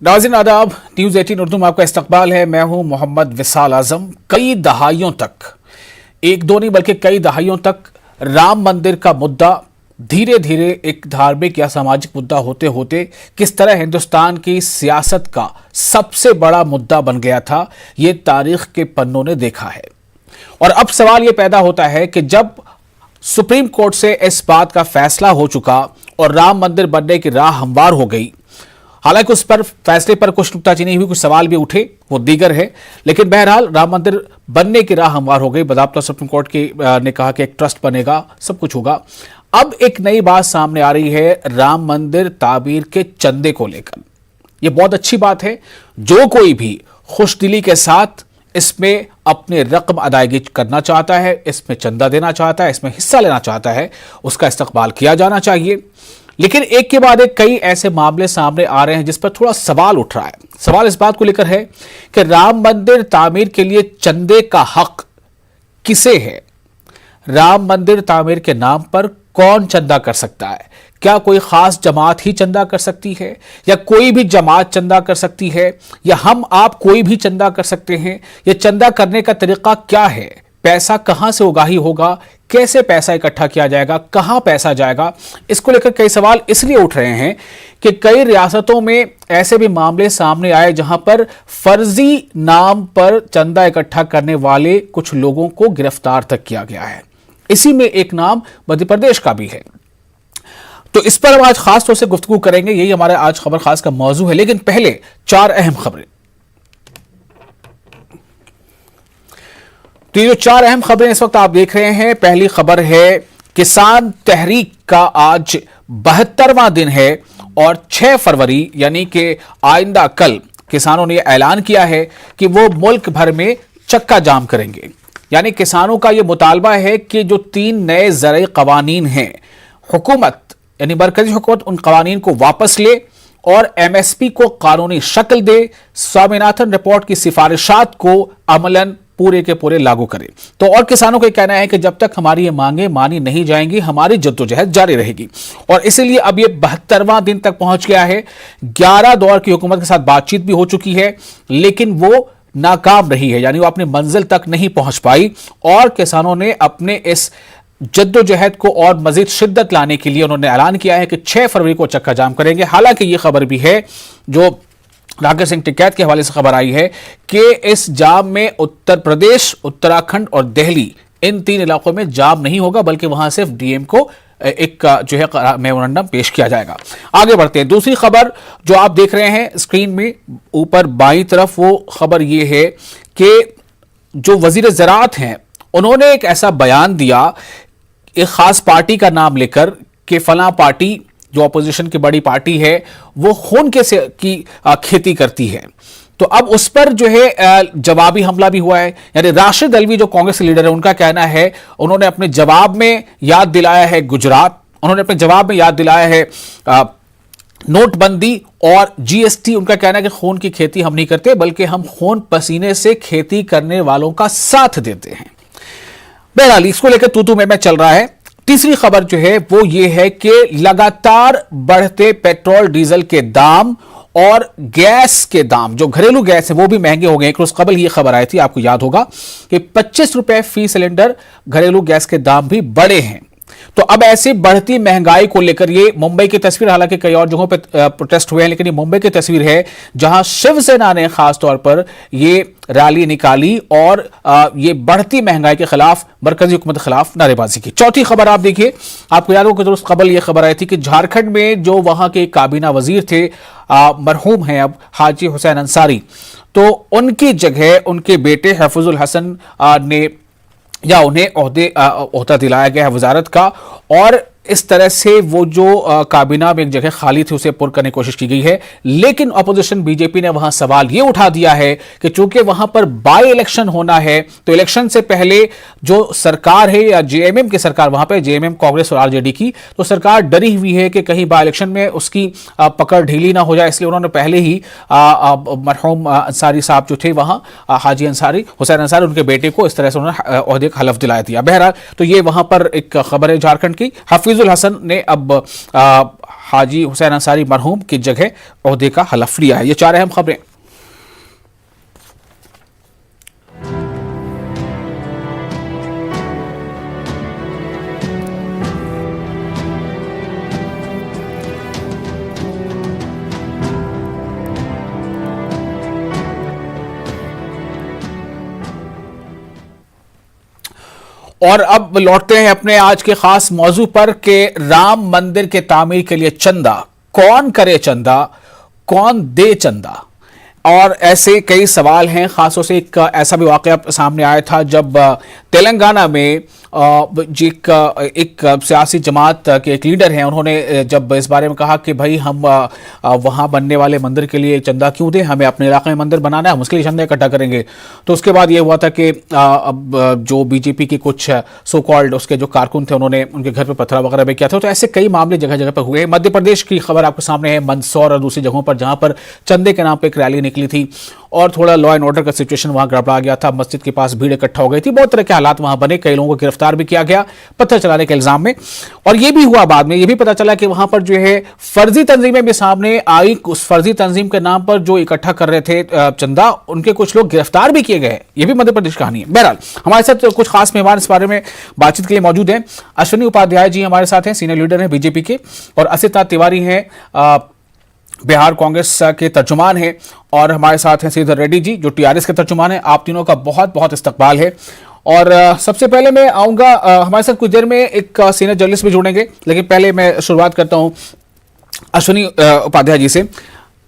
नाज़रीन आदाब, न्यूज़ 18 उर्दू में आपका इस्तकबाल है। मैं हूं मोहम्मद विसाल आजम। कई दहाइयों तक, एक दो नहीं बल्कि कई दहाइयों तक राम मंदिर का मुद्दा धीरे धीरे एक धार्मिक या सामाजिक मुद्दा होते होते किस तरह हिंदुस्तान की सियासत का सबसे बड़ा मुद्दा बन गया था, ये तारीख के पन्नों ने देखा है। और अब सवाल ये पैदा होता है कि जब सुप्रीम कोर्ट से इस बात का फैसला हो चुका और राम मंदिर बनने की राह हमवार हो गई, हालांकि उस पर फैसले पर कुछ नुक्ताचीनी हुई, कुछ सवाल भी उठे, वो दीगर है, लेकिन बहरहाल राम मंदिर बनने की राह हमवार हो गई। बज़ाब्ता सुप्रीम कोर्ट ने कहा कि एक ट्रस्ट बनेगा, सब कुछ होगा। अब एक नई बात सामने आ रही है राम मंदिर तामीर के चंदे को लेकर। यह बहुत अच्छी बात है। जो कोई भी खुशदिली के साथ इसमें अपनी रकम अदायगी करना चाहता है, इसमें चंदा देना चाहता है, इसमें हिस्सा लेना चाहता है, उसका इस्तकबाल किया जाना चाहिए। लेकिन एक के बाद एक कई ऐसे मामले सामने आ रहे हैं जिस पर थोड़ा सवाल उठ रहा है। सवाल इस बात को लेकर है कि राम मंदिर तामीर के लिए चंदे का हक किसे है? राम मंदिर तामीर के नाम पर कौन चंदा कर सकता है? क्या कोई खास जमात ही चंदा कर सकती है, या कोई भी जमात चंदा कर सकती है, या हम आप कोई भी चंदा कर सकते हैं? यह चंदा करने का तरीका क्या है? पैसा कहां से उगाही होगा? कैसे पैसा इकट्ठा किया जाएगा? कहां पैसा जाएगा? इसको लेकर कई सवाल इसलिए उठ रहे हैं कि कई रियासतों में ऐसे भी मामले सामने आए जहां पर फर्जी नाम पर चंदा इकट्ठा करने वाले कुछ लोगों को गिरफ्तार तक किया गया है। इसी में एक नाम मध्य प्रदेश का भी है। तो इस पर हम आज खास तौर से गुफ्तगू करेंगे, यही हमारा आज खबर खास का मौजू है। लेकिन पहले चार अहम खबरें। तो ये जो चार अहम खबरें इस वक्त आप देख रहे हैं, पहली खबर है किसान तहरीक का आज 72वां दिन है और 6 फरवरी यानी कि आइंदा कल किसानों ने ऐलान किया है कि वो मुल्क भर में चक्का जाम करेंगे। यानी किसानों का यह मुतालबा है कि जो 3 नए ज़रई कवानीन हैं, हुकूमत यानी मरकजी हुकूमत उन कवानीन को वापस ले और MSP को कानूनी शक्ल दे, स्वामीनाथन रिपोर्ट की सिफारिशात को अमलन पूरे के पूरे लागू करें। तो और किसानों का कहना है कि जब तक हमारी ये मांगे मानी नहीं जाएंगी, हमारी जद्दोजहद जारी रहेगी। और इसलिए अब ये 72वां दिन तक पहुंच गया है। 11 दौर की हुकूमत के साथ बातचीत भी हो चुकी है, लेकिन वो नाकाम रही है, यानी वो अपनी मंजिल तक नहीं पहुंच पाई। और किसानों ने अपने इस जद्दोजहद को और मजीद शिद्दत लाने के लिए उन्होंने ऐलान किया है कि 6 फरवरी को चक्का जाम करेंगे। हालांकि ये खबर भी है जो राकेश सिंह टिकैत के हवाले से खबर आई है कि इस जाम में उत्तर प्रदेश, उत्तराखंड और दिल्ली, इन 3 इलाकों में जाम नहीं होगा, बल्कि वहां सिर्फ DM को एक जो है मेमोरेंडम पेश किया जाएगा। आगे बढ़ते हैं। दूसरी खबर जो आप देख रहे हैं स्क्रीन में ऊपर बाईं तरफ, वो खबर ये है कि जो वजीर ज़राअत हैं उन्होंने एक ऐसा बयान दिया एक खास पार्टी का नाम लेकर कि फलां पार्टी जो अपोजिशन की बड़ी पार्टी है वो खून की खेती करती है। तो अब उस पर जो है जवाबी हमला भी हुआ है। यानी राशिद अलवी जो कांग्रेस के लीडर है, उनका कहना है, उन्होंने अपने जवाब में याद दिलाया है गुजरात, उन्होंने अपने जवाब में याद दिलाया है नोटबंदी और GST। उनका कहना है कि खून की खेती हम नहीं करते, बल्कि हम खून पसीने से खेती करने वालों का साथ देते हैं। बहरहाल इसको लेकर तू मैं चल रहा है। तीसरी खबर जो है वो ये है कि लगातार बढ़ते पेट्रोल डीजल के दाम और गैस के दाम, जो घरेलू गैस है, वो भी महंगे हो गए। कुछ कबल ये खबर आई थी, आपको याद होगा कि 25 रुपए फी सिलेंडर घरेलू गैस के दाम भी बढ़े हैं। तो अब ऐसी बढ़ती महंगाई को लेकर ये मुंबई की तस्वीर, हालांकि कई और जगहों पर प्रोटेस्ट हुए हैं, लेकिन ये मुंबई की तस्वीर है जहां शिवसेना ने खास तौर पर ये रैली निकाली और ये बढ़ती महंगाई के खिलाफ, मरकजी हुकूमत के खिलाफ नारेबाजी की। चौथी खबर आप देखिए, आपको याद होगा कि कबल ये खबर आई थी कि झारखंड में जो वहां के काबीना वजीर थे, मरहूम हैं अब हाजी हुसैन अंसारी, तो उनकी जगह उनके बेटे हफीजुल हसन ने या उन्हें ओहदा दिलाया गया है वजारत का। और इस तरह से वो जो काबीना में एक जगह खाली थी उसे पुर करने की कोशिश की गई है। लेकिन अपोजिशन BJP ने वहां सवाल ये उठा दिया है कि चूंकि वहां पर बाई इलेक्शन होना है, तो इलेक्शन से पहले जो सरकार है या JMM की सरकार, वहां पर JMM कांग्रेस और RJD की, तो सरकार डरी हुई है कि कहीं बाई इलेक्शन में उसकी पकड़ ढीली ना हो जाए, इसलिए उन्होंने पहले ही मरहूम अंसारी साहब जो थे वहां, हाजी अंसारी, हुसैन अंसारी, उनके बेटे को इस तरह से उन्होंने ओहदे का हलफ दिलाया दिया। बहरहाल तो ये वहां पर एक खबर है झारखंड की। हफीज हफीजुल हसन ने अब हाजी हुसैन अंसारी मरहूम की जगह ओहदे का हलफ लिया है। ये 4 अहम खबरें। और अब लौटते हैं अपने आज के खास मौजू पर कि राम मंदिर के तामीर के लिए चंदा कौन करे, चंदा कौन दे चंदा, और ऐसे कई सवाल हैं। खासतौर से एक ऐसा भी वाकया सामने आया था जब तेलंगाना में एक सियासी जमात के एक लीडर हैं, उन्होंने जब इस बारे में कहा कि भाई हम वहाँ बनने वाले मंदिर के लिए चंदा क्यों दें, हमें अपने इलाके में मंदिर बनाना है, हम उसके लिए चंदा इकट्ठा करेंगे। तो उसके बाद ये हुआ था कि अब जो बीजेपी के कुछ सो कॉल्ड उसके जो कारकुन थे उन्होंने उनके घर पर पत्थर वगैरह भी किया था। तो ऐसे कई मामले जगह जगह पर हुए। मध्य प्रदेश की खबर आपके सामने है, मंदसौर और दूसरी जगहों पर जहां पर चंदे के नाम पर एक रैली निकली थी और थोड़ा लॉ एंड ऑर्डर का सिचुएशन वहां गड़बड़ा गया था। मस्जिद के पास भीड़ इकट्ठा हो गई थी, बहुत तरह के हालात वहां बने, कई लोगों को गिरफ्तार भी किया गया पत्थर चलाने के इल्जाम में। और यह भी हुआ बाद में, यह भी पता चला कि वहां पर जो है फर्जी तंजीमें भी सामने आई। उस फर्जी तंजीम के नाम पर जो इकट्ठा कर रहे थे चंदा, उनके कुछ लोग गिरफ्तार भी किए गए। यह भी मध्य प्रदेश की कहानी है। बहरहाल हमारे साथ कुछ खास मेहमान इस बारे में बातचीत के लिए मौजूद हैं। अश्विनी उपाध्याय जी हमारे साथ हैं, सीनियर लीडर हैं बीजेपी के, और असित नाथ तिवारी हैं, बिहार कांग्रेस के तर्जुमान हैं, और हमारे साथ हैं श्रीधर रेड्डी जी जो टीआरएस के तर्जुमान हैं। आप तीनों का बहुत बहुत इस्तकबाल है। और सबसे पहले मैं आऊंगा, हमारे साथ कुछ देर में एक सीनियर जर्नलिस्ट भी जुड़ेंगे, लेकिन पहले मैं शुरुआत करता हूं अश्विनी उपाध्याय जी से।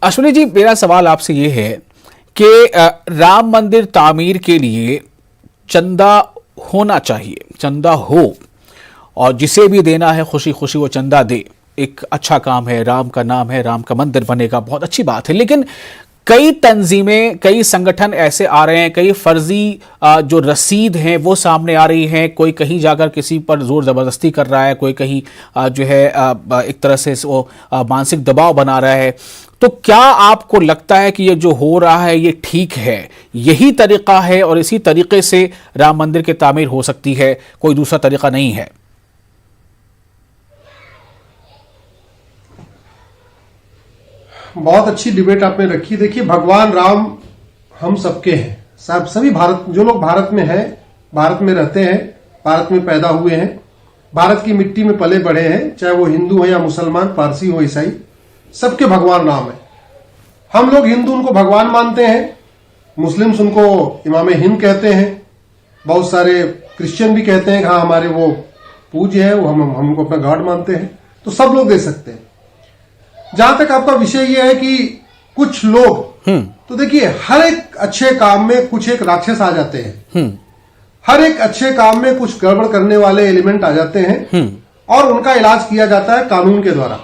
अश्विनी जी, मेरा सवाल आपसे ये है कि राम मंदिर तामीर के लिए चंदा होना चाहिए, चंदा हो, और जिसे भी देना है खुशी खुशी वो चंदा दे। एक अच्छा काम है, राम का नाम है, राम का मंदिर बनेगा, बहुत अच्छी बात है। लेकिन कई तंजीमें, कई संगठन ऐसे आ रहे हैं, कई फर्जी जो रसीद हैं वो सामने आ रही हैं। कोई कहीं जाकर किसी पर जोर जबरदस्ती कर रहा है, कोई कहीं जो है एक तरह से वो मानसिक दबाव बना रहा है। तो क्या आपको लगता है कि ये जो हो रहा है ये ठीक है, यही तरीका है और इसी तरीके से राम मंदिर की तामीर हो सकती है, कोई दूसरा तरीका नहीं है? बहुत अच्छी डिबेट आपने रखी। देखिए, भगवान राम हम सबके हैं, सब सभी भारत, जो लोग भारत में हैं, भारत में रहते हैं, भारत में पैदा हुए हैं, भारत की मिट्टी में पले बढ़े हैं, चाहे वो हिंदू हो या मुसलमान, पारसी हो, ईसाई, सबके भगवान राम है। हम लोग हिंदू उनको भगवान मानते हैं, मुस्लिम्स उनको इमाम हिंद कहते हैं, बहुत सारे क्रिश्चियन भी कहते हैं कि हाँ हमारे वो पूज्य है, वो हमको अपना गॉड मानते हैं। तो सब लोग दे सकते हैं। जहां तक आपका विषय यह है कि कुछ लोग, तो देखिए हर एक अच्छे काम में कुछ एक राक्षस आ जाते हैं, हर एक अच्छे काम में कुछ गड़बड़ करने वाले एलिमेंट आ जाते हैं, और उनका इलाज किया जाता है कानून के द्वारा।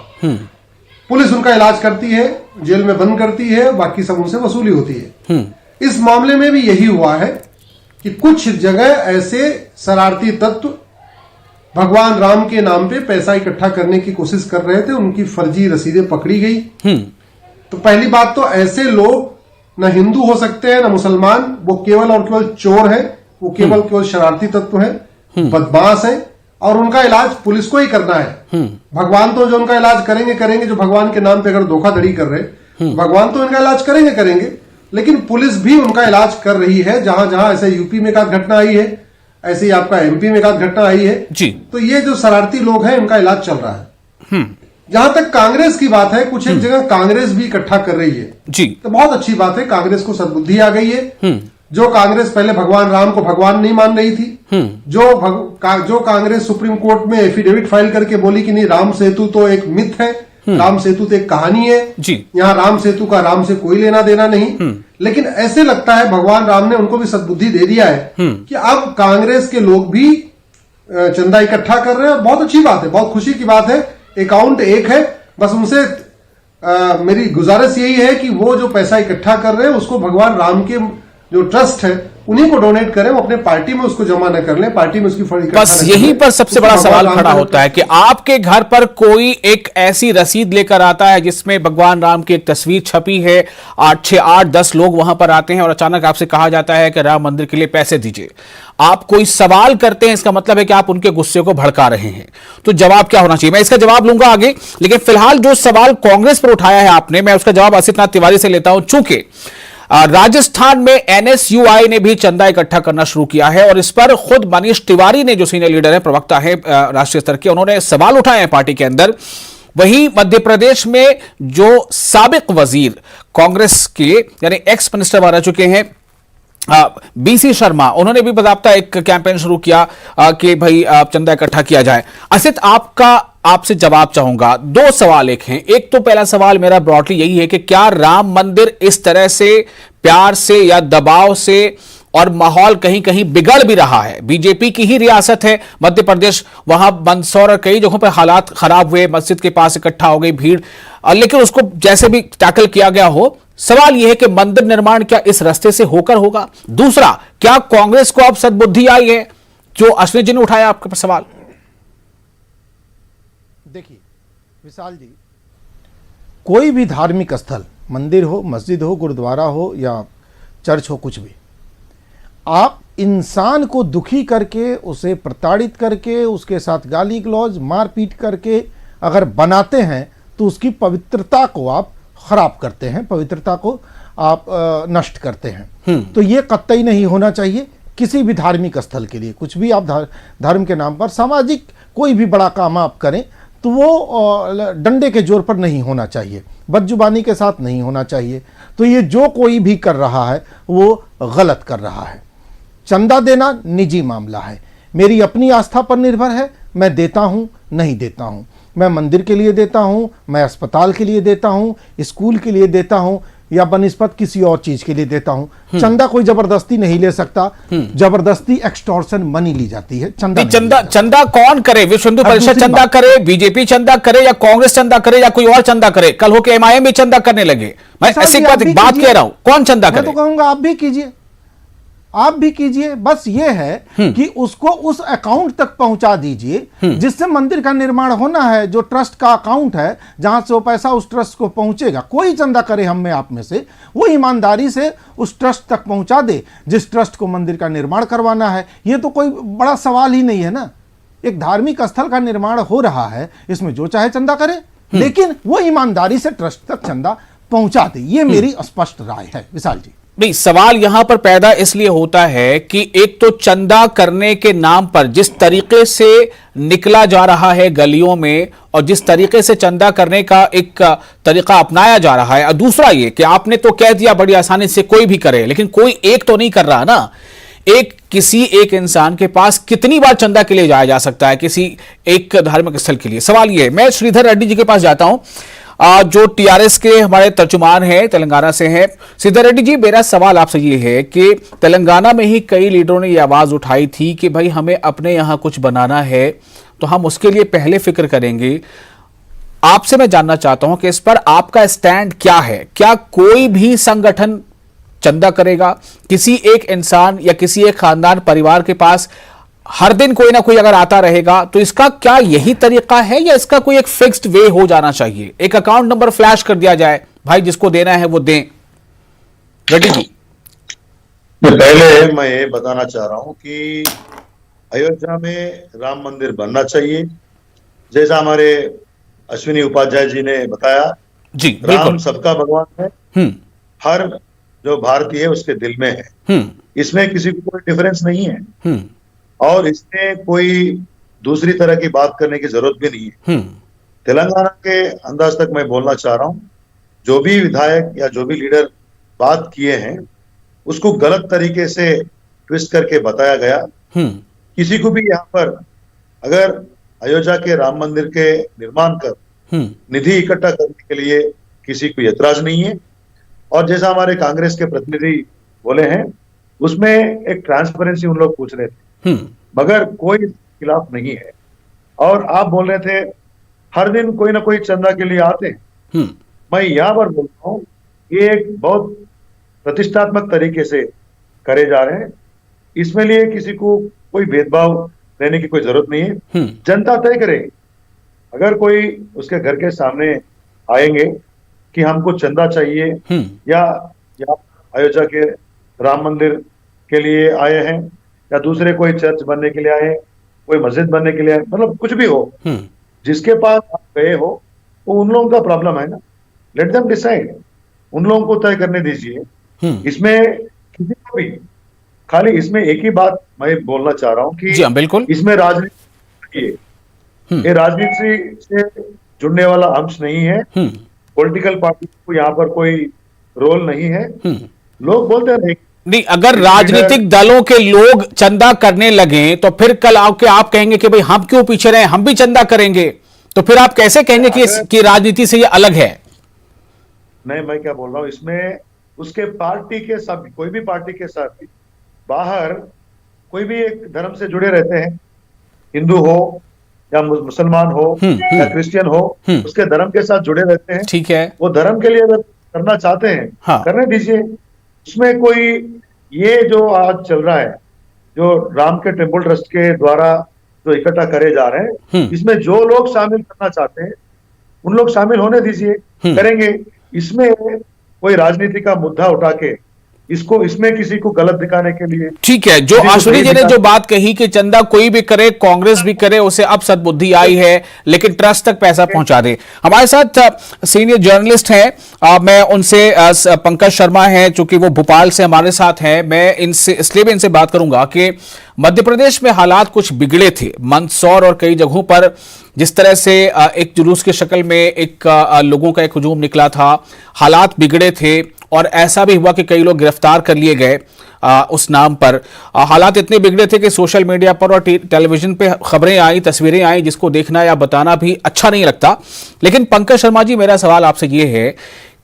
पुलिस उनका इलाज करती है, जेल में बंद करती है, बाकी सब उनसे वसूली होती है। इस मामले में भी यही हुआ है कि कुछ जगह ऐसे शरारती तत्व भगवान राम के नाम पे पैसा इकट्ठा करने की कोशिश कर रहे थे, उनकी फर्जी रसीदें पकड़ी गई। तो पहली बात तो ऐसे लोग न हिंदू हो सकते हैं न मुसलमान, वो केवल और केवल चोर है, वो केवल शरारती तत्व है, बदमाश है, और उनका इलाज पुलिस को ही करना है। भगवान तो जो उनका इलाज करेंगे, जो भगवान के नाम पे अगर धोखाधड़ी कर रहे, भगवान तो इनका इलाज करेंगे, लेकिन पुलिस भी उनका इलाज कर रही है। जहां जहां ऐसे यूपी में एक घटना आई है, ऐसे ही आपका एमपी में एक घटना आई है जी। तो ये जो शरारती लोग हैं उनका इलाज चल रहा है। जहां तक कांग्रेस की बात है, कुछ एक जगह कांग्रेस भी इकट्ठा कर रही है जी, तो बहुत अच्छी बात है, कांग्रेस को सद्बुद्धि आ गई है। जो कांग्रेस पहले भगवान राम को भगवान नहीं मान रही थी, जो कांग्रेस सुप्रीम कोर्ट में एफिडेविट फाइल करके बोली कि नहीं राम सेतु तो एक मिथ है, राम सेतु तो एक कहानी है जी, यहाँ राम सेतु का राम से कोई लेना देना नहीं। लेकिन ऐसे लगता है भगवान राम ने उनको भी सद्बुद्धि दे दिया है कि अब कांग्रेस के लोग भी चंदा इकट्ठा कर रहे हैं, और बहुत अच्छी बात है, बहुत खुशी की बात है। अकाउंट एक है, बस उनसे मेरी गुजारिश यही है कि वो जो पैसा इकट्ठा कर रहे हैं उसको भगवान राम के जो ट्रस्ट है उन्हीं को डोनेट करें, वो अपने पार्टी में उसको जमा न कर लें, पार्टी में उसकी फंड इकट्ठा बस न यहीं करें। पर सबसे उसको बड़ा भगवान सवाल राम खड़ा का होता है कि आपके घर पर कोई एक ऐसी रसीद लेकर आता है जिसमें भगवान राम की एक तस्वीर छपी है, 8-10 लोग वहां पर आते हैं और अचानक आपसे कहा जाता है कि राम मंदिर के लिए पैसे दीजिए। आप कोई सवाल करते हैं, इसका मतलब है कि आप उनके गुस्से को भड़का रहे हैं। तो जवाब क्या होना चाहिए, मैं इसका जवाब लूंगा आगे, लेकिन फिलहाल जो सवाल कांग्रेस पर उठाया है आपने, मैं उसका जवाब असित नाथ तिवारी से लेता हूं। चूंकि राजस्थान में एनएसयूआई ने भी चंदा इकट्ठा करना शुरू किया है और इस पर खुद मनीष तिवारी ने, जो सीनियर लीडर है, प्रवक्ता है राष्ट्रीय स्तर के, उन्होंने सवाल उठाए हैं पार्टी के अंदर। वहीं मध्य प्रदेश में जो साबिक वजीर कांग्रेस के यानी एक्स मिनिस्टर रह चुके हैं बीसी शर्मा, उन्होंने भी बाकायदा एक कैंपेन शुरू किया कि भाई चंदा इकट्ठा किया जाए। असित, आपसे जवाब चाहूंगा। दो सवाल एक हैं। एक तो पहला सवाल मेरा ब्रॉडली यही है कि क्या राम मंदिर इस तरह से प्यार से या दबाव से, और माहौल कहीं कहीं बिगड़ भी रहा है, बीजेपी की ही रियासत है मध्य प्रदेश, वहां मंदसौर और कई जगहों पर हालात खराब हुए, मस्जिद के पास इकट्ठा हो गई भीड़, लेकिन उसको जैसे भी टैकल किया गया हो। सवाल यह है कि मंदिर निर्माण क्या इस रास्ते से होकर होगा? दूसरा, क्या कांग्रेस को अब सद्बुद्धि आई है, जो अश्विनी जी ने उठाया आपके सवाल? देखिए विशाल जी, कोई भी धार्मिक स्थल, मंदिर हो, मस्जिद हो, गुरुद्वारा हो या चर्च हो, कुछ भी, आप इंसान को दुखी करके, उसे प्रताड़ित करके, उसके साथ गाली गलौज मारपीट करके अगर बनाते हैं तो उसकी पवित्रता को आप खराब करते हैं, पवित्रता को आप नष्ट करते हैं। तो ये कतई नहीं होना चाहिए किसी भी धार्मिक स्थल के लिए। कुछ भी आप धर्म के नाम पर सामाजिक कोई भी बड़ा काम आप करें तो वो डंडे के जोर पर नहीं होना चाहिए, बदजुबानी के साथ नहीं होना चाहिए। तो ये जो कोई भी कर रहा है वो गलत कर रहा है। चंदा देना निजी मामला है, मेरी अपनी आस्था पर निर्भर है, मैं देता हूं नहीं देता हूं। मैं मंदिर के लिए देता हूं, मैं अस्पताल के लिए देता हूं, स्कूल के लिए देता हूं, या बनिस्बत किसी और चीज के लिए देता हूं। चंदा कोई जबरदस्ती नहीं ले सकता, जबरदस्ती एक्सटॉर्शन मनी ली जाती है। चंदा कौन करे? विश्व हिंदू परिषद चंदा करे, बीजेपी चंदा करे, या कांग्रेस चंदा करे, या कोई और चंदा करे? कल हो के एमआईएम भी चंदा करने लगे। मैं ऐसी बात कह रहा हूं, कौन चंदा करे? मैं तो कहूंगा आप भी कीजिए, आप भी कीजिए। बस ये है कि उसको उस अकाउंट तक पहुंचा दीजिए जिससे मंदिर का निर्माण होना है, जो ट्रस्ट का अकाउंट है, जहां से वो पैसा उस ट्रस्ट को पहुंचेगा। कोई चंदा करे हम में आप में से, वो ईमानदारी से उस ट्रस्ट तक पहुंचा दे जिस ट्रस्ट को मंदिर का निर्माण करवाना है। ये तो कोई बड़ा सवाल ही नहीं है ना। एक धार्मिक स्थल का निर्माण हो रहा है, इसमें जो चाहे चंदा करे, लेकिन वो ईमानदारी से ट्रस्ट तक चंदा पहुंचा दे। ये मेरी स्पष्ट राय है विशाल जी। नहीं, सवाल यहां पर पैदा इसलिए होता है कि एक तो चंदा करने के नाम पर जिस तरीके से निकला जा रहा है गलियों में, और जिस तरीके से चंदा करने का एक तरीका अपनाया जा रहा है, और दूसरा ये कि आपने तो कह दिया बड़ी आसानी से कोई भी करे, लेकिन कोई एक तो नहीं कर रहा ना। किसी एक इंसान के पास कितनी बार चंदा के लिए जाया जा सकता है किसी एक धार्मिक स्थल के लिए? सवाल ये है। मैं श्रीधर रेड्डी जी के पास जाता हूं, जो टीआरएस के हमारे तर्जुमान हैं, तेलंगाना से हैं। श्रीधर रेड्डी जी, मेरा सवाल आपसे ये है कि तेलंगाना में ही कई लीडरों ने ये आवाज उठाई थी कि भाई हमें अपने यहां कुछ बनाना है तो हम उसके लिए पहले फिक्र करेंगे। आपसे मैं जानना चाहता हूं कि इस पर आपका स्टैंड क्या है? क्या कोई भी संगठन चंदा करेगा? किसी एक इंसान या किसी एक खानदान परिवार के पास हर दिन कोई ना कोई अगर आता रहेगा तो इसका क्या यही तरीका है, या इसका कोई एक फिक्स्ड वे हो जाना चाहिए? एक अकाउंट नंबर फ्लैश कर दिया जाए, भाई जिसको देना है वो दें। रेड्डी जी, पहले मैं ये बताना चाह रहा हूं कि अयोध्या में राम मंदिर बनना चाहिए, जैसा हमारे अश्विनी उपाध्याय जी ने बताया। जी, राम सबका भगवान है, हर जो भारतीय है उसके दिल में है, इसमें किसी को कोई डिफरेंस नहीं है, और इसमें कोई दूसरी तरह की बात करने की जरूरत भी नहीं है। तेलंगाना के अंदाज तक मैं बोलना चाह रहा हूं, जो भी विधायक या जो भी लीडर बात किए हैं उसको गलत तरीके से ट्विस्ट करके बताया गया। किसी को भी यहाँ पर अगर अयोध्या के राम मंदिर के निर्माण कर निधि इकट्ठा करने के लिए किसी को ऐतराज नहीं है, और जैसा हमारे कांग्रेस के प्रतिनिधि बोले हैं उसमें एक ट्रांसपेरेंसी उन लोग पूछ रहे थे, मगर कोई खिलाफ नहीं है। और आप बोल रहे थे हर दिन कोई ना कोई चंदा के लिए आते हैं। मैं यहां पर बोलता हूं, ये एक बहुत प्रतिष्ठात्मक तरीके से करे जा रहे हैं, इसमें लिए किसी को कोई भेदभाव रहने की कोई जरूरत नहीं है। जनता तय करे। अगर कोई उसके घर के सामने आएंगे कि हमको चंदा चाहिए या अयोध्या के राम मंदिर के लिए आए हैं या दूसरे कोई चर्च बनने के लिए आए हैं, कोई मस्जिद बनने के लिए आए, मतलब कुछ भी हो, जिसके पास आप गए हो वो उन लोगों का प्रॉब्लम है ना। लेट देम डिसाइड, उन लोगों को तय करने दीजिए। इसमें किसी को भी खाली इसमें एक ही बात मैं बोलना चाह रहा हूं कि जी हाँ, बिल्कुल, इसमें राजनीति, ये राजनीति से जुड़ने वाला अंश नहीं है। पॉलिटिकल पार्टी को यहाँ पर कोई रोल नहीं है। लोग बोलते हैं नहीं, अगर राजनीतिक दलों के लोग चंदा करने लगे तो फिर कल आके आप कहेंगे कि भाई हम क्यों पीछे रहे, हम भी चंदा करेंगे, तो फिर आप कैसे कहेंगे कि राजनीति से ये अलग है? नहीं, मैं क्या बोल रहा हूं, इसमें उसके पार्टी के साथ, कोई भी पार्टी के साथ भी, बाहर कोई भी एक धर्म से जुड़े रहते हैं, हिंदू हो या मुसलमान हो या क्रिश्चियन हो, उसके धर्म के साथ जुड़े रहते हैं। ठीक है, वो धर्म के लिए अगर करना चाहते हैं, हाँ, करने दीजिए। इसमें कोई ये जो आज चल रहा है, जो राम के टेम्पल ट्रस्ट के द्वारा जो इकट्ठा करे जा रहे हैं, इसमें जो लोग शामिल करना चाहते हैं उन लोग शामिल होने दीजिए, करेंगे। इसमें कोई राजनीति का मुद्दा उठा के इसमें किसी को गलत दिखाने के लिए, ठीक है, जो आशुनी जी ने जो बात कही कि चंदा कोई भी करे, कांग्रेस भी करे, उसे अब सद्बुद्धि आई है, लेकिन ट्रस्ट तक पैसा पहुंचा दे। हमारे साथ सीनियर जर्नलिस्ट हैं, मैं उनसे, पंकज शर्मा हैं, चूंकि वो भोपाल से हमारे साथ हैं, मैं इनसे इसलिए भी इनसे बात करूंगा कि मध्य प्रदेश में हालात कुछ बिगड़े थे। मंदसौर और कई जगहों पर जिस तरह से एक जुलूस की शक्ल में एक लोगों का एक हुजूम निकला था, हालात बिगड़े थे और ऐसा भी हुआ कि कई लोग गिरफ्तार कर लिए गए उस नाम पर। हालात इतने बिगड़े थे कि सोशल मीडिया पर और टेलीविजन पे खबरें आई, तस्वीरें आई, जिसको देखना या बताना भी अच्छा नहीं लगता। लेकिन पंकज शर्मा जी, मेरा सवाल आपसे ये है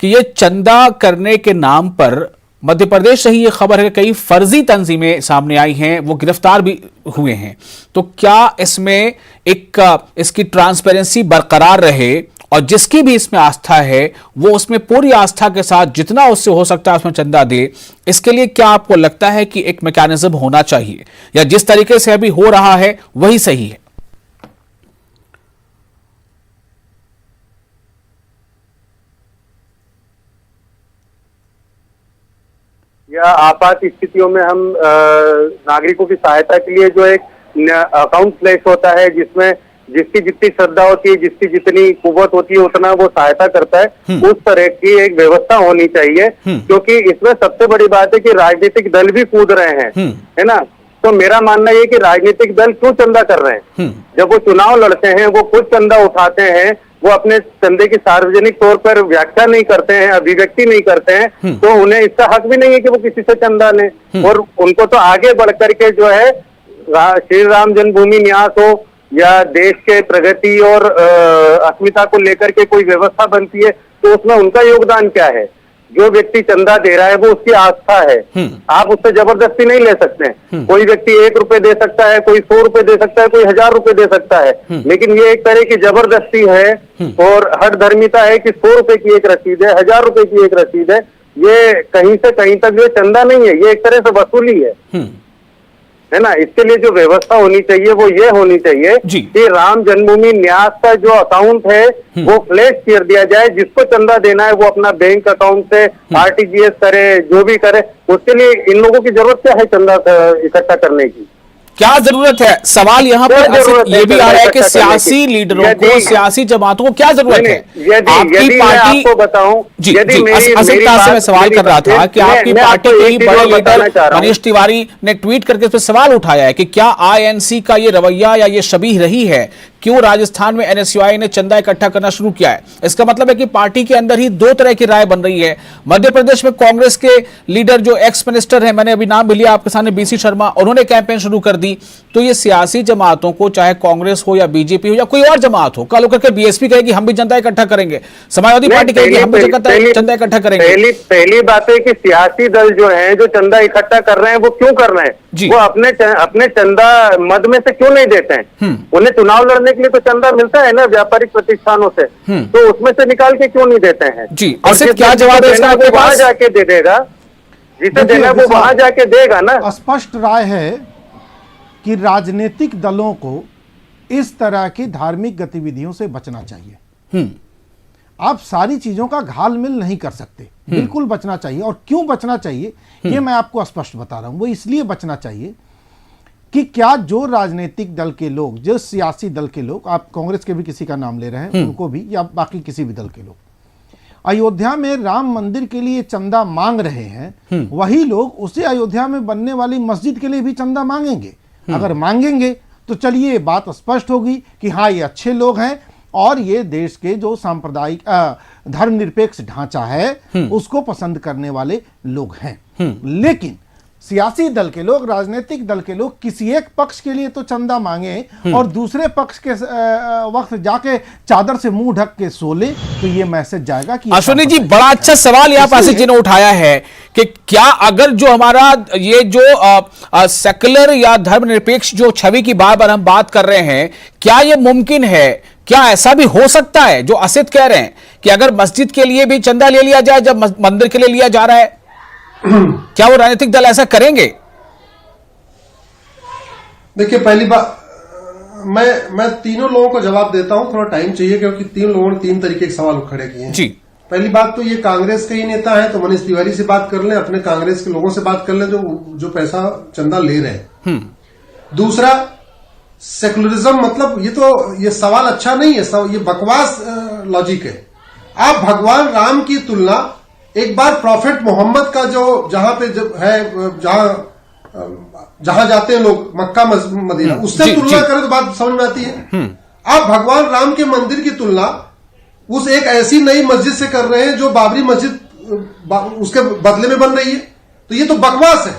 कि ये चंदा करने के नाम पर मध्य प्रदेश से ही ये खबर है कि कई फर्जी तंजीमें सामने आई हैं, वो गिरफ्तार भी हुए हैं, तो क्या इसमें इसकी ट्रांसपेरेंसी बरकरार रहे और जिसकी भी इसमें आस्था है वो उसमें पूरी आस्था के साथ जितना उससे हो सकता है उसमें चंदा दे? इसके लिए क्या आपको लगता है कि एक मैकेनिज्म होना चाहिए या जिस तरीके से अभी हो रहा है वही सही है? या आपात स्थितियों में हम नागरिकों की सहायता के लिए जो एक अकाउंट फ्लैश होता है, जिसमें जिसकी जितनी श्रद्धा होती है, जिसकी जितनी कुव्वत होती है, उतना वो सहायता करता है, उस तरह की एक व्यवस्था होनी चाहिए। क्योंकि इसमें सबसे बड़ी बात है कि राजनीतिक दल भी कूद रहे हैं, है ना। तो मेरा मानना ये कि राजनीतिक दल क्यों चंदा कर रहे हैं? जब वो चुनाव लड़ते हैं, वो खुद चंदा उठाते हैं, वो अपने चंदे की सार्वजनिक तौर पर व्याख्या नहीं करते हैं, अभिव्यक्ति नहीं करते हैं, तो उन्हें इसका हक भी नहीं है कि वो किसी से चंदा लें। और उनको तो आगे बढ़ करके जो है श्री राम जन्मभूमि न्यास हो या देश के प्रगति और अस्मिता को लेकर के कोई व्यवस्था बनती है, तो उसमें उनका योगदान क्या है? जो व्यक्ति चंदा दे रहा है वो उसकी आस्था है, आप उससे जबरदस्ती नहीं ले सकते हैं। कोई व्यक्ति 1 रुपए दे सकता है, कोई 100 रुपए दे सकता है, कोई 1000 रुपए दे सकता है, लेकिन ये एक तरह की जबरदस्ती है और हठ धर्मिता है कि 100 रुपए की एक रसीद है, 1000 रुपए की एक रसीद है। ये कहीं से कहीं तक ये चंदा नहीं है, ये एक तरह से वसूली है ना। इसके लिए जो व्यवस्था होनी चाहिए वो ये होनी चाहिए कि राम जन्मभूमि न्यास का जो अकाउंट है वो फ्लैश कर दिया जाए। जिसको चंदा देना है वो अपना बैंक अकाउंट से RTGS करे, जो भी करे। उसके लिए इन लोगों की जरूरत क्या है चंदा इकट्ठा करने की? क्या जरूरत है? सवाल यहाँ पर ये भी आ रहा है कि सियासी लीडरों को, सियासी जमातों को क्या जरूरत है? आपकी पार्टी, आपको बताऊं, असल से मैं सवाल कर रहा था कि आपकी पार्टी के ही बड़े लीडर मनीष तिवारी ने ट्वीट करके इस पर सवाल उठाया है कि क्या INC का ये रवैया या ये शबीह रही है? क्यों राजस्थान में NSUI ने चंदा इकट्ठा करना शुरू किया है? इसका मतलब है कि पार्टी के अंदर ही दो तरह की राय बन रही है। मध्य प्रदेश में कांग्रेस के लीडर जो एक्स मिनिस्टर हैं, मैंने अभी नाम भी लिया आपके सामने, BC शर्मा, उन्होंने कैंपेन शुरू कर दी। तो ये सियासी जमातों को, चाहे कांग्रेस हो या BJP हो या कोई और जमात हो, कल होकर के BSP कहेगी हम भी चंदा इकट्ठा करेंगे, समाजवादी पार्टी कहेगी हम भी चंदा इकट्ठा करेंगे। पहली बात है कि सियासी दल जो है जो चंदा इकट्ठा कर रहे हैं वो क्यों कर रहे हैं? वो अपने चंदा मद में से क्यों नहीं देते हैं? उन्हें चुनाव लड़ने के लिए तो चंदा मिलता है ना व्यापारिक प्रतिष्ठानों से, तो उसमें से निकाल के क्यों नहीं देते हैं? जी, और सिर्फ क्या जवाब है इसका आपके पास? वहां जाके दे देगा जिसे देना है वो वहां जाके देगा ना। स्पष्ट राय है कि राजनीतिक दलों को इस तरह की धार्मिक गतिविधियों से बचना चाहिए। आप सारी चीजों का घालमेल नहीं कर सकते, बिल्कुल बचना चाहिए। और क्यों बचना चाहिए ये मैं आपको स्पष्ट बता रहा हूं। वो इसलिए बचना चाहिए कि क्या जो राजनीतिक दल के लोग, जो सियासी दल के लोग, आप कांग्रेस के भी किसी का नाम ले रहे हैं, उनको भी, या बाकी किसी भी दल के लोग, अयोध्या में राम मंदिर के लिए चंदा मांग रहे हैं, वही लोग उसी अयोध्या में बनने वाली मस्जिद के लिए भी चंदा मांगेंगे। अगर मांगेंगे तो चलिए बात स्पष्ट होगी कि हाँ ये अच्छे लोग हैं और ये देश के जो सांप्रदायिक धर्मनिरपेक्ष ढांचा है उसको पसंद करने वाले लोग हैं। लेकिन सियासी दल के लोग, राजनीतिक दल के लोग किसी एक पक्ष के लिए तो चंदा मांगे और दूसरे पक्ष के वक्त जाके चादर से मुंह ढक के सोले, तो ये मैसेज जाएगा कि अश्विनी जी बड़ा अच्छा सवाल यहाँ पास जी ने उठाया है कि क्या अगर जो हमारा ये जो सेकुलर या धर्मनिरपेक्ष जो छवि की बार बार हम बात कर रहे हैं, क्या ये मुमकिन है, क्या ऐसा भी हो सकता है जो असित कह रहे हैं कि अगर मस्जिद के लिए भी चंदा ले लिया जाए जब मंदिर के लिए लिया जा रहा है, क्या वो राजनीतिक दल ऐसा करेंगे? देखिए पहली बात, मैं तीनों लोगों को जवाब देता हूं, थोड़ा टाइम चाहिए क्योंकि तीन लोगों ने तीन तरीके के सवाल खड़े किए हैं। जी, पहली बात तो ये कांग्रेस के ही नेता है तो मनीष तिवारी से बात कर लें, अपने कांग्रेस के लोगों से बात कर लें जो पैसा चंदा ले रहे हैं। दूसरा, सेकुलरिज्म मतलब ये सवाल अच्छा नहीं है, ये बकवास लॉजिक है। आप भगवान राम की तुलना एक बार प्रॉफेट मोहम्मद का जो जहां पे है, जहां जाते हैं लोग मक्का मदीना, उससे तुलना करें तो बात समझ में आती है। आप भगवान राम के मंदिर की तुलना उस एक ऐसी नई मस्जिद से कर रहे हैं जो बाबरी मस्जिद उसके बदले में बन रही है, तो ये तो बकवास है।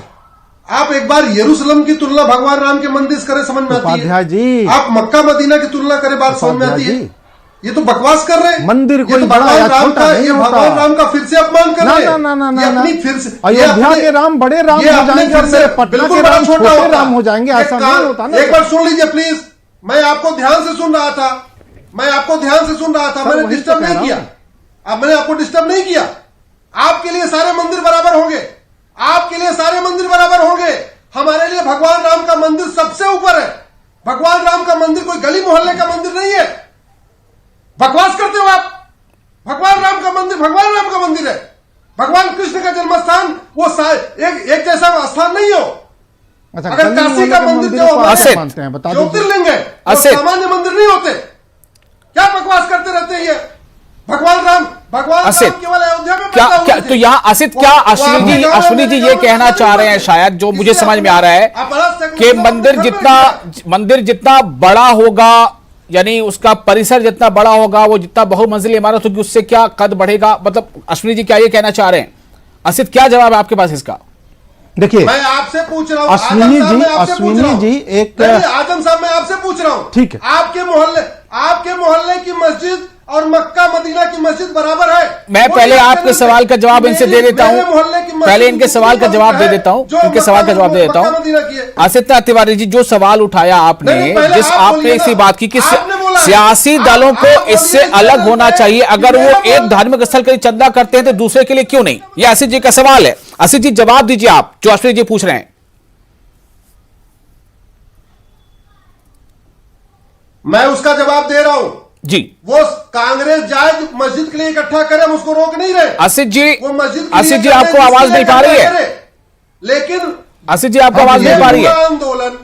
आप एक बार यरूशलेम की तुलना भगवान राम के मंदिर से करें, समझ में आती है। आप मक्का मदीना की तुलना करें, बात समझ में आती है। ये तो बकवास कर रहे हैं। मंदिर कोई भगवान राम का, ये भगवान राम का फिर से अपमान कर रहे हैं। ना, फिर से अयोध्या के राम बड़े राम हो जाएंगे और पटना के राम छोटे राम हो जाएंगे, ऐसा नहीं होता ना। एक बार सुन लीजिए प्लीज, मैं आपको ध्यान से सुन रहा था, मैंने डिस्टर्ब नहीं किया। अब मैंने आपको डिस्टर्ब नहीं किया। आपके लिए सारे मंदिर बराबर होंगे, आपके लिए सारे मंदिर बराबर होंगे। हमारे लिए भगवान राम का मंदिर सबसे ऊपर है। भगवान राम का मंदिर कोई गली मोहल्ले का मंदिर नहीं है। बकवास करते हो आप। भगवान राम का मंदिर भगवान राम का मंदिर है। भगवान कृष्ण का जन्मस्थान वो एक जैसा स्थान नहीं हो। अगर काशी का मंदिर जो ज्योतिर्लिंग है, सामान्य मंदिर नहीं होते। क्या बकवास करते रहते हैं ये? भगवान राम केवल अयोध्या में पैदा हुए थे। तो यहाँ असित क्या अश्विनी जी ये कहना चाह रहे हैं, शायद जो मुझे समझ में आ रहा है कि मंदिर जितना बड़ा होगा, यानी उसका परिसर जितना बड़ा होगा, वो जितना बहुमंजिली इमारत होगी, उससे क्या कद बढ़ेगा? मतलब अश्विनी जी क्या ये कहना चाह रहे हैं? असित क्या जवाब है आपके पास इसका? देखिए मैं आपसे पूछ रहा हूं अश्विनी जी एक आजम साहब, मैं आपसे पूछ रहा हूं, ठीक है, आपके मोहल्ले की मस्जिद और मक्का मदीना की मस्जिद बराबर है? मैं पहले आपके सवाल का जवाब इनसे दे देता हूं, पहले इनके सवाल का जवाब दे देता हूं, आसित तिवारी जी, जो सवाल उठाया आपने, जिस आपने इसी बात की कि सियासी दलों को इससे अलग होना चाहिए, अगर वो एक धार्मिक स्थल के लिए चंदा करते हैं तो दूसरे के लिए क्यों नहीं? ये आसित जी का सवाल है। आसित जी जवाब दीजिए आप जो अश्विनी जी पूछ रहे हैं। मैं उसका जवाब दे रहा हूं जी। वो कांग्रेस जाए मस्जिद के लिए इकट्ठा करे, हम उसको रोक नहीं रहे। आसित जी, वो मस्जिद आपको आवाज नहीं पा रही है, लेकिन आसित जी आपको आवाज नहीं पा रही है। आंदोलन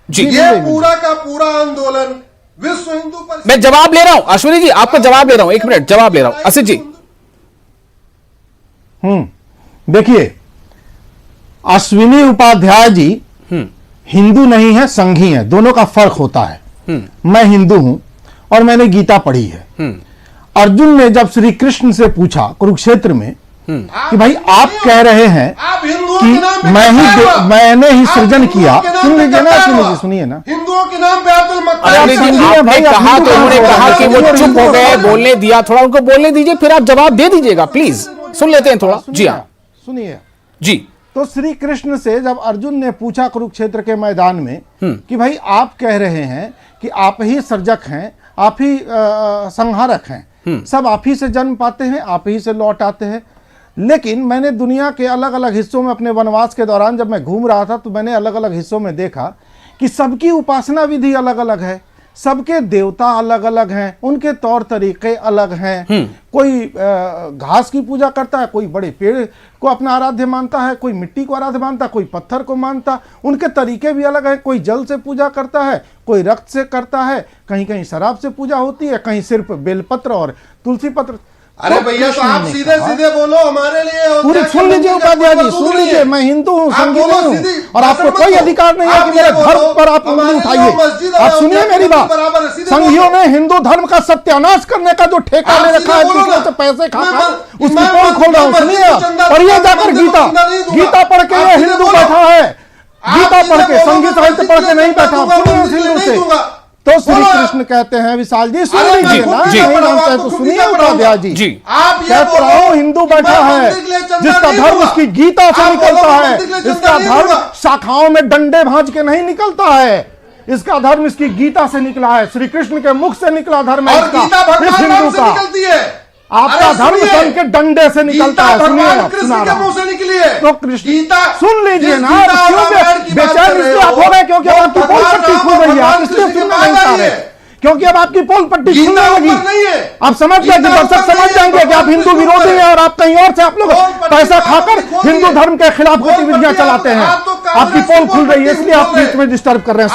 जी, ये पूरा का पूरा आंदोलन विश्व हिंदू परिषद। मैं जवाब ले रहा हूं अश्विनी जी, आपको जवाब ले रहा हूं, एक मिनट जवाब ले रहा हूं आसित जी। देखिए अश्विनी उपाध्याय जी हिंदू नहीं है, संघी है, दोनों का फर्क होता है। मैं हिंदू हूं और मैंने गीता पढ़ी है। अर्जुन ने जब श्री कृष्ण से पूछा कुरुक्षेत्र में कि भाई आप कह रहे हैं कि मैंने ही सृजन किया, सुन लीजिए ना, सुनिए ना, हिंदुओं के नाम पे आपने कहा तो उन्होंने कहा कि वो चुप हो गए, बोलने दिया, थोड़ा उनको बोलने दीजिए, फिर आप जवाब दे दीजिएगा, प्लीज सुन लेते हैं थोड़ा। जी हाँ सुनिए जी। तो श्री कृष्ण से जब अर्जुन ने पूछा कुरुक्षेत्र के मैदान में कि भाई आप कह रहे हैं कि आप ही सर्जक हैं, आप ही संहारक हैं, सब आप ही से जन्म पाते हैं, आप ही से लौट आते हैं, लेकिन मैंने दुनिया के अलग अलग हिस्सों में अपने वनवास के दौरान जब मैं घूम रहा था तो मैंने अलग अलग हिस्सों में देखा कि सबकी उपासना विधि अलग अलग है, सबके देवता अलग अलग हैं, उनके तौर तरीके अलग हैं। कोई घास की पूजा करता है, कोई बड़े पेड़ को अपना आराध्य मानता है, कोई मिट्टी को आराध्य मानता है, कोई पत्थर को मानता, उनके तरीके भी अलग हैं। कोई जल से पूजा करता है, कोई रक्त से करता है, कहीं कहीं शराब से पूजा होती है, कहीं सिर्फ बेलपत्र और तुलसी पत्र। अरे भैया तो आप सीधे सीधे बोलो हमारे लिए। पूरी सुन लीजिए उपाध्याय जी, सुन लीजिए, मैं हिंदू हूँ, संघी नहीं हूँ, और आपको कोई अधिकार नहीं है कि मेरे धर्म पर आप उंगली उठाइए। आप सुनिए मेरी बात, संघियों ने हिंदू धर्म का सत्यानाश करने का जो ठेका ले रखा है, दूसरों से पैसे खाकर, उसकी पोल खोल रहा हूँ। सुनिए, पढ़िए जाकर गीता, गीता पढ़ के ये हिंदू बैठा है, गीता पढ़ के, संघी साहित्य पढ़ के नहीं बैठा। सुनिए हिंदू से तो श्री कृष्ण कहते हैं, विशाल जी सुन लीजिए ना, नहीं मानते हैं तो सुनिए उपाध्याय जी। आप ये कहते रहो हिंदू बैठा है जिसका धर्म उसकी गीता से निकलता है, इसका धर्म शाखाओं में डंडे भांज के नहीं निकलता है, इसका धर्म इसकी गीता से निकला है, श्री कृष्ण के मुख से निकला धर्म है इसका, इस हिंदू का। आपका धर्म सन के डंडे से निकलता है। सुनिए, तो कृष्ण सुन लीजिए ना, क्यों बेचैन इसलिए आप हो गए क्योंकि आपकी पोल पट्टी खुल रही है, आप इसलिए सुनना नहीं चाह रहे, क्योंकि अब आपकी पोल पट्टी खुलने लगी। आप समझ गए कि दर्शक समझ जाएंगे कि आप हिंदू विरोधी हैं और आप कहीं और से आप लोग पैसा खाकर हिंदू धर्म के खिलाफ गतिविधियां चलाते हैं। आपकी पोल खुल रही है इसलिए आप बीच में डिस्टर्ब कर रहे हैं।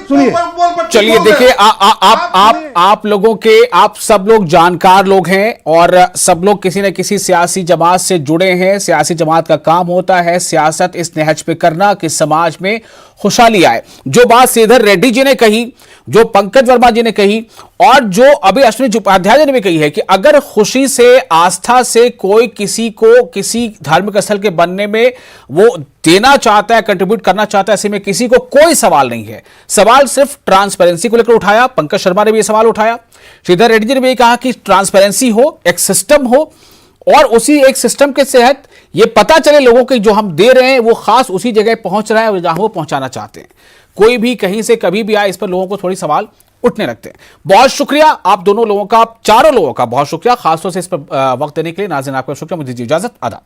सुनिए, चलिए देखिए, आप लोगों के, आप सब लोग जानकार लोग हैं और सब लोग किसी न किसी सियासी जमात से जुड़े हैं। सियासी जमात का काम होता है सियासत इस नहज पे करना कि समाज में खुशहाली आए। जो बात श्रीधर रेड्डी जी ने कही, जो पंकज वर्मा जी ने कही और जो अभी अश्विनी उपाध्याय जी ने भी कही है कि अगर खुशी से, आस्था से कोई किसी को किसी धार्मिक स्थल के बनने में वो देना चाहता है, कंट्रीब्यूट करना चाहता है, ऐसे में किसी को कोई सवाल नहीं है। सवाल सिर्फ ट्रांसपेरेंसी को लेकर उठाया, पंकज शर्मा ने भी ये सवाल उठाया, श्रीधर रेड्डी जी ने भी कहा कि ट्रांसपेरेंसी हो, एक सिस्टम हो और उसी एक सिस्टम के तहत ये पता चले लोगों को जो हम दे रहे हैं वो खास उसी जगह पहुंच रहा है जहां वो पहुंचाना चाहते हैं। कोई भी कहीं से कभी भी आए, इस पर लोगों को थोड़ी सवाल उठने लगते हैं। बहुत शुक्रिया आप दोनों लोगों का, चारों लोगों का बहुत शुक्रिया, खासतौर से इस पर वक्त देने के लिए। नाज़रीन आपका शुक्रिया, मुझे दीजिए इजाजत, आदाब।